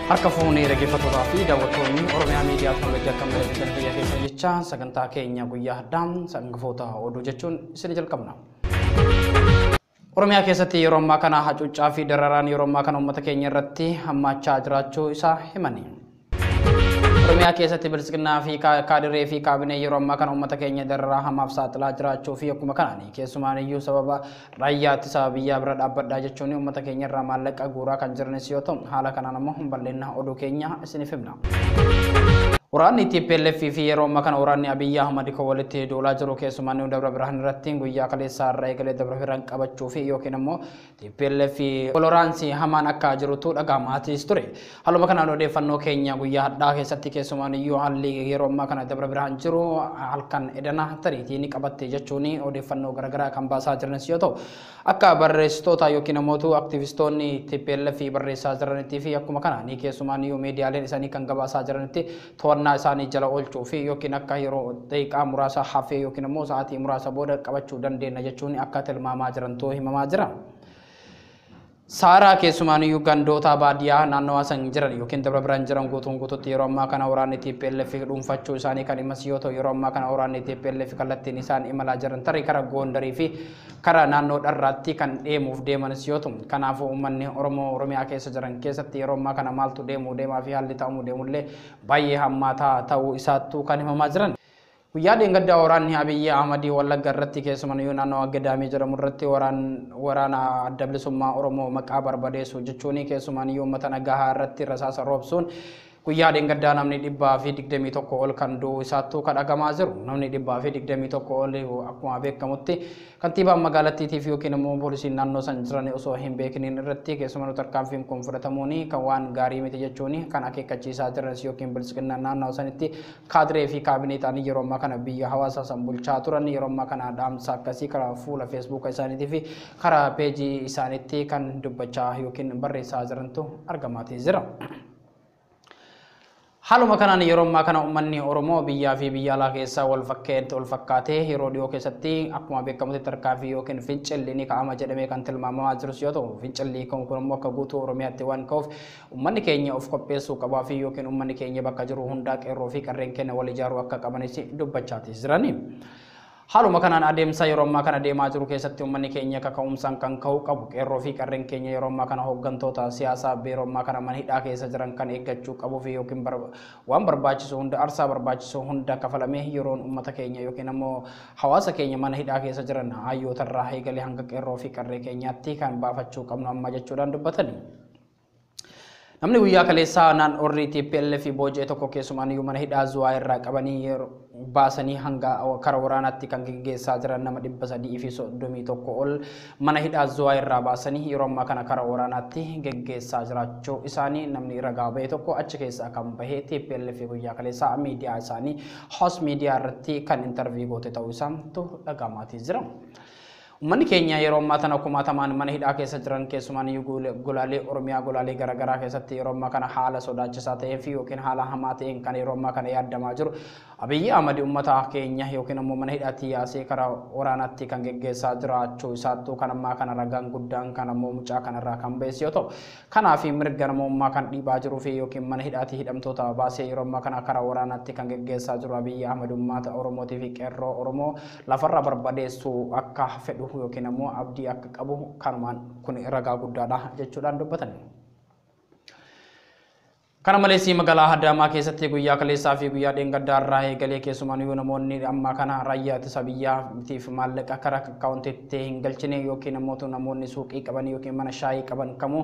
Harka fuunee dhaggeeffatootaa fi daawwattoonni Oromiyaa Miidiyaa Teknooloojii akka malee biyya keessa jecha sagantaa keenya guyyaa addaan sangafoota oduu jechuun isin jalqabna. Oromiyaa keessatti yeroo ammaa kana hacuuccaa fi dararaan yeroo ammaa kana uummata keenya irratti hammaachaa jiraachuu isaa himani. Oromiyaa keessatti bilisignaa fi kaadiree fi kaabinee yeroo ammaa kana uummata keenya dararaa hamaaf saaxilaa jiraachuu fi akkuma kanaan keessumaan iyyuu sababa raayyaa ittisa biyyaa bira dhaabbadhaa jechuun uummata keenya irraa maallaqa guuraa kan jiranis yoo ta'u haala kanaan ammoo bal'ina oduu keenya isiniif himna. Waraanni TPLF fi yeroo ammaa kana waraanni Abiyyi Ahmad kan walitti duulaa jiru keessumaan Dabra Birhaan irratti guyyaa kaleessaa irraa eegalee Dabra Birhaan qabachuu fi yookiin ammoo TPLF toloraansii hamaan akka jirutu dhaga'amaatis ture. Haaluma kanaan odeeffannoo keenya guyyaa hadhaa keessatti keessumaan iyyuu haalli yeroo ammaa kana Dabra Birhaan jiru halkan edana tariitiin qabatte jechuun odeeffannoo garaagaraa kan baasaa jiranis yoo ta'u akka barreessitoota yookiin ammoo aktivistoonni TPLF barreessaa jiranitti fi akkuma kanaan keessumaan iyyuu miidiyaaleen isaanii kan gabaasaa jiranitti to'annaa isaanii jala oolchuu fi yookiin akka yeroo daqiiqaa muraasa hafee yookiin ammoo sa'aatii muraasa booda qabachuu dandeenya jechuun akka tilmaamaa jirantu himamaa jira. Saaraa keessumaan iyyuu gandoota baadiyyaa naannoo san jiran yookiin Dabra Birhaan jiran guutuun guutuutti yeroo ammaa kana waraanni TPLF dhuunfachuu isaanii kan himas yoo ta'u yeroo ammaa kana waraanni TPLF kallattiin isaan imalaa jiran tarii karaa Goondarii fi karaa naannoo Dharraatti kan deemuuf deemanis yoo ta'u kanaafuu uummanni Oromiyaa keessa jiran keessatti yeroo ammaa kana maaltu deemaa fi haalli ta'amuu deemullee baay'ee hammaataa ta'uu isaattuu kan himamaa jiran. Guyyaa dheengaddaa waraanni Abiyyi Ahmad Wallagga irratti keessumaan iyyuu naannoo Agadaamii jedhamu irratti waraana adda bilisummaa Oromoo maqaa barbadeessu jechuun keessumaan iyyuu uummata nagaa irratti rasaasa roobsuun guyyaa dheengaddaa namni 121 ol kan du'u isaattuu kan dhagamaa jiru. Namni 121 ol akkuma beekamutti kantiibaan magaalattiitiif yookiin immoo poolisiin naannoo san jiran osoo hin beekiniin irratti keessumaa tarkaanfiin kun fudhatamuun kan waan gaarii miti jechuun kan akeekkachiisaa jiranis yookiin bilisignaa naannoo sanitti kaadiree fi kaabinee ta'anii yeroo ammaa kana biyya hawaasa san bulchaa turan yeroo ammaa kana dhaamsa akkasii karaa fuula feesbuuka isaaniitii fi karaa peejii isaaniitti kan dubbachaa yookiin barreessaa jirantu argamaatii jira. Haaluma kanaan yeroo ammaa kana uummanni Oromoo biyyaa fi biyya alaa keessaa wal fakkaatee yeroo dhiyoo keessatti akkuma beekamutti tarkaanfii yookiin fincilli ni ka'ama jedhamee kan tilmaamamaa jirus yoo ta'u fincilli kun immoo akka guutuu Oromiyaatti waan ka'uuf uummanni keenya of qopheessuu qabaa fi yookiin uummanni keenya bakka jiru hundaa qeerroo fi qarreen keenya wal ijaaruu akka qabanis dubbachaatis jirani. Haaluma kanaan adeemsa yeroo ammaa kana deemaa jiru keessatti uummanni keenya kaka'umsaan kan ka'uu qabu qeerroo fi qarreen keenya yeroo ammaa kana hooggantoota siyaasaa yeroo ammaa kana mana hidhaa keessa jiran kan eeggachuu qabuu fi yookiin waan barbaachisu hunda arsaa barbaachisu hunda kafalamee yeroon uummata keenya yookiin ammoo hawaasa keenya mana hidhaa keessa jiran hayyootarraa eegalee hanga qeerroo fi qarree keenyaatti kan baafachuu qabnu amma jechuudhaan dubbatani. Namni guyyaa kaleessaa naannoo TPLF boojee tokko keessumaan iyyuu mana hidhaa Zuwaa irraa qabanii baasanii hanga karaa waraanaatti kan geggeessaa jiran nama 331 ol mana hidhaa Zuwaa irraa baasanii yeroo ammaa kana karaa waraanaatti geggeessaa jiraachuu isaanii namni ragaa ba'e tokko achi keessaa kan bahee TPLF guyyaa kaleessaa miidiyaa isaanii Hoos miidiyaa irratti kan intarvii goote ta'uu isaatu dhaga'amaatii jira. Uummanni keenya yeroo ammaa kana kumaatamaan mana hidhaa keessa jiran keessumaan iyyuu golaalee Oromiyaa golaalee garaagaraa keessatti yeroo ammaa kana haala sodaachisaa ta'ee fi yookiin haala hamaa ta'een kan yeroo ammaa kana yaadamaa jiru. Abiyyi Ahmad uummata keenya yookiin ammoo mana hidhaatti yaasee karaa waraanaatti kan geggeessaa jiraachuu isaattuu kan ammaa kana ragaan guddaan kan ammoo mucaa kanarraa kan ba'es yoo ta'u kanaaf mirga namummaa kan dhiibaa jiruu fi yookiin mana hidhaatti hidhamtoota baasee yeroo ammaa kana karaa waraanaatti kan geggeessaa jiru Abiyyi Ahmad uummata Oromootii fi qeerroo Oromoo lafarra barbadeessuu akka fedhu yookiin ammoo abdii akka qabu kanumaan kun ragaa guddaadha jechuudhaan dubbatan. Kana malees magaalaa Adaamaa keessatti guyyaa kaleessaa fi guyyaa dheengaddaa irraa eegalee keessumaan iyyuu namoonni ammaa kana raayyaa ittisa biyyaatiif maallaqa karaa akkaawuntiitti hin galchine yookiin ammoo namoonni suuqii qaban yookiin mana shaayii qaban kamuu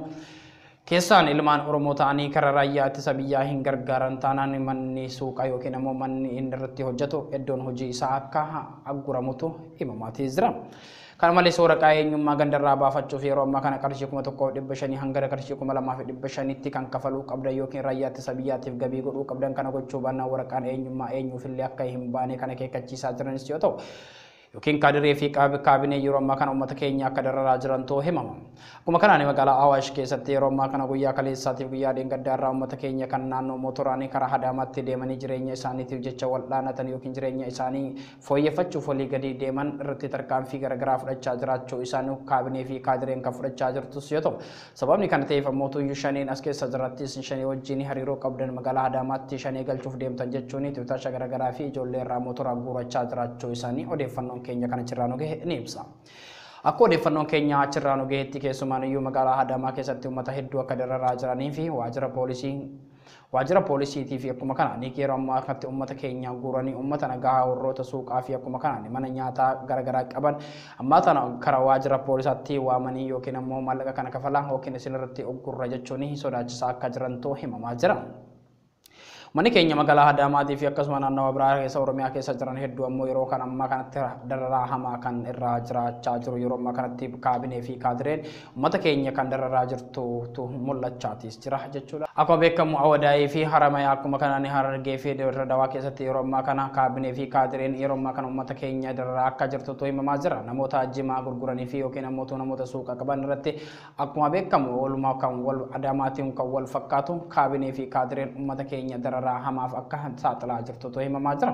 keessaan ilmaan Oromoo ta'anii karaa raayyaa ittisa biyyaa hin gargaaran taanaan manni suuqaa yookiin ammoo manni inni irratti hojjetu iddoon hojii isaa akka agguramutu himamaatii jira. Kana malees waraqaa eenyummaa gandarraa baafachuuf yeroo ammaa kana qarshii 1,500 hanga qarshii 2,500tti kan kafaluu qabdan yookiin raayyaa ittisa biyyaatiif gabii godhuu qabdan kana gochuu baannaan waraqaan eenyummaa eenyuufillee akka hin baane kana akeekkachiisaa jiranis yoo ta'u yookiin kaadiree fi kaabinee yeroo ammaa kana uummata keenya akka dararaa jiran too himama. Akkuma kanaan magaalaa Awaash keessatti yeroo ammaa kana guyyaa kaleessaatiif guyyaa dheengaddaarraa uummata keenya kan naannoo mootoraanii karaa Adaamaatti deemanii jireenya isaaniitiif jecha wal'aanatan yookiin jireenya isaanii fooyyeffachuuf walii gadi deeman irratti tarkaanfii garaagaraa fudhachaa jiraachuu isaanii kaabinee fi kaadireen kan fudhachaa jirtus yoo ta'u, sababni kana ta'eef ammoo shaneen as keessa jirattis shanee wajjin hariiroo qabdan magaalaa Adaamaatti shanee galchuuf deemtan jechuun tiwitaasha garaagaraa fi ijoollee irraa mootoraa guurachaa jiraachuu isaanii odeeffannoon keenya kana achirraa nu gahe ni ibsa. Akka odeeffannoon keenya achirraa nu gahetti keessumaan iyyuu magaalaa Adaamaa keessatti uummata hedduu akka dararaa jiranii fi waajjira poolisiitii fi akkuma kanaan yeroo ammaa kanatti uummata keenya guuranii uummata nagaa warroota suuqaa fi akkuma kanaan mana nyaataa garaagaraa qaban ammaa tana karaa waajjira poolisaatti waamanii yookiin ammoo maallaqa kana kafalaa yookiin isin irratti uggurra jechuun sodaachisaa akka jirantu himamaa jira. Mani keenya magaalaa Adaamaatii fi akkasuma naannawaa biraa keessa Oromiyaa keessa jiran hedduu ammoo yeroo kana ammaa kanatti dararaa hamaa kan irraa jiraachaa jiru. Yeroo ammaa kanatti kaabinee fi kaadireen uummata keenya kan dararaa jirtu mul'achaatis jira jechuudha. Akkuma beekamu Awadaayii fi Haramayaa akkuma kanaan Harargee fi Dirree Dawaa keessatti yeroo ammaa kana kaabinee fi kaadireen yeroo ammaa kana uummata keenya dararaa akka jirtu himamaa jira. Namoota jimaa gurguranii fi yookiin ammoo namoota suuqa qaban irratti akkuma beekamu walumaa kan wal Adaamaatiin kan wal fakkaatu kaabinee fi kaadireen uummata keenya dararaa hamaaf akka saaxilaa jirtu himamaa jira.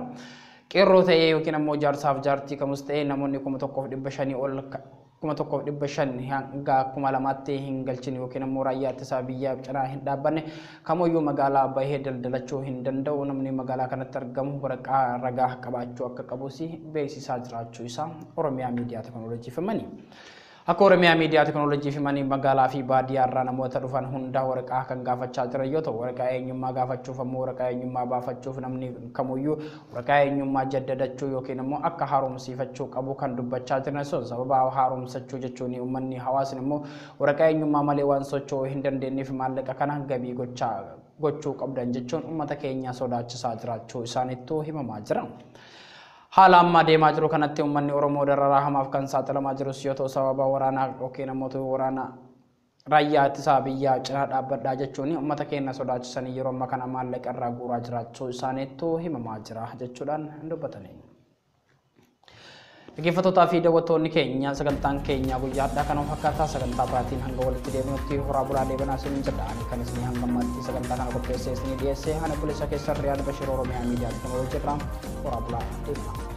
Qeerroo ta'ee yookiin ammoo jaarsaaf jaartii kamus ta'ee namoonni 1,500 ol 1,500 hanga 2,000 hin galchine yookiin ammoo raayyaa ittisa biyyaa cinaa hin dhaabbanne kamuyyuu magaalaa bahee daldalachuu hin danda'u. Namni magaalaa kanatti argamu waraqaa ragaa qabaachuu akka qabus beeksisaa jiraachuu isaa Oromiyaa Miidiyaa Teknooloojii himani. Akka Oromiyaa Miidiyaa Teknooloojii himanii magaalaa fi baadiyyaa irraa namoota dhufan hunda waraqaa kan gaafachaa jiran yoo ta'u, waraqaa eenyummaa gaafachuuf ammoo waraqaa eenyummaa baafachuuf namni kamuyyuu waraqaa eenyummaa jaddadachuu yookiin ammoo akka haaromsiifachuu qabu kan dubbachaa jiran sun sababa haaromsachuu jechuun uummanni hawaasni immoo waraqaa eenyummaa malee waan socho'uu hin dandeenyeef maallaqa kana gabii gochuu qabdan jechuun uummata keenya sodaachisaa jiraachuu isaaniitu himamaa jira. Haala amma deemaa jiru kanatti uummanni Oromoo dararaa hamaaf kan saaxilamaa jirus yoo ta'u, sababa waraanaa yookiin ammoo waraana raayyaa ittisa biyyaa cinaa dhaabbadhaa jechuun uummata keenya sodaachisanii yeroo ammaa kana maallaqa irraa guuraa jiraachuu isaaniitu himamaa jira jechuudhaan dubbatanii. Dhaggeeffattootaa fi daawwattoonni keenya sagantaan keenya guyyaa addaa kana fakkaataa sagantaa biraatiin hanga walitti deebinutti horaa bulaa deebanaa isin jedha. Kan isin hanga ammaatti sagantaa kana qopheessee isin dhiyeessee hana bulisa keessa Riyaad Bashir Oromiyaa Miidiyaa Teknooloojii irraa horaa bulaa deebanaa.